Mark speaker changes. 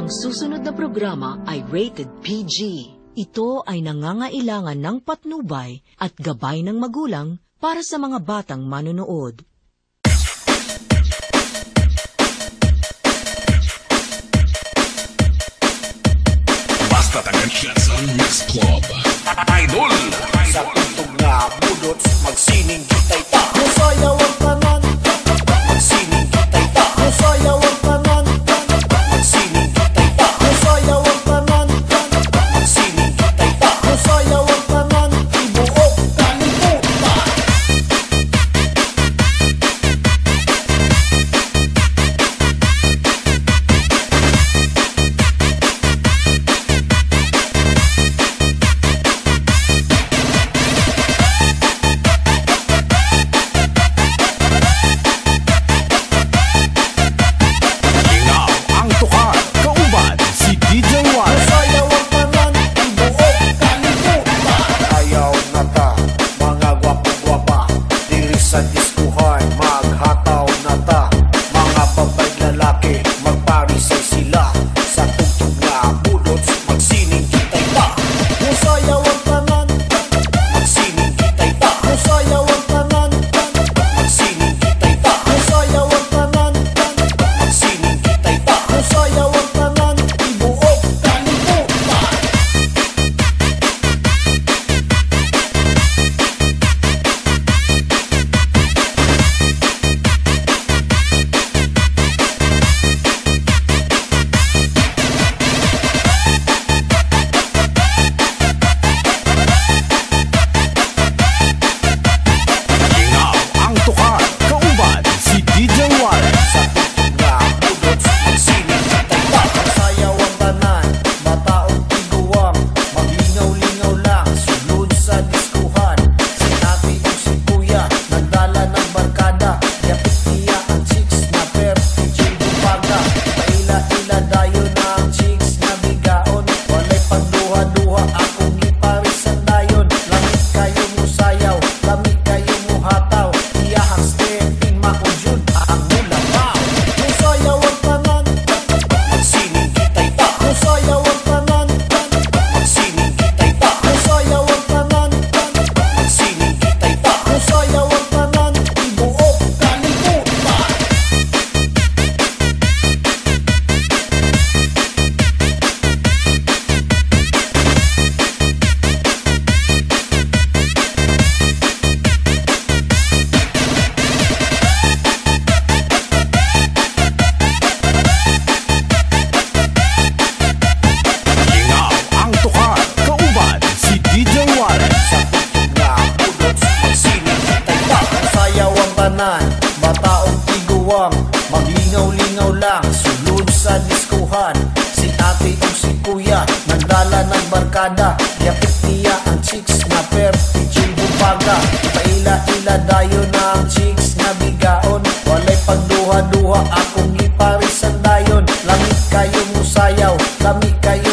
Speaker 1: Ang susunod na programa ay rated PG. Ito ay nangangailangan ng patnubay at gabay ng magulang para sa mga batang manonood.
Speaker 2: Basta tagan-chat sa Mix Club. Idol!
Speaker 3: Sa tugtog nga budot, magsining kita'y ta. Musayaw ang tanan, magsining kita'y ta. Musayaw ang tanan, magsining kita'y ta. Musayaw ang tanan, magsining kita'y ta. Musayaw ang tanan, ibuok kalimutan. Sa diskuhan, maghataw na ta. Mga babay lalaki, magparisay sila. Sa tugtog nga budot, magsining kita'y ta. Musayaw ang tanan, magsining kita'y ta. Musayaw ang tanan, magsining kita'y ta. Musayaw ang tanan, magsining kita'y ta. Musayaw ang tanan, ibuok kalimutan. Bataong tiguang, maglingaw-lingaw lang, sulod sa diskuhan. Si ate o si kuya, nagdala ng barkada. Yakit niya ang chicks na perpijing bubaga. Paila-ila dayo na ang chicks na bigaon. Walay pagduha-duha, akong iparisan dayon. Lamig kayo musayaw, lamig kayo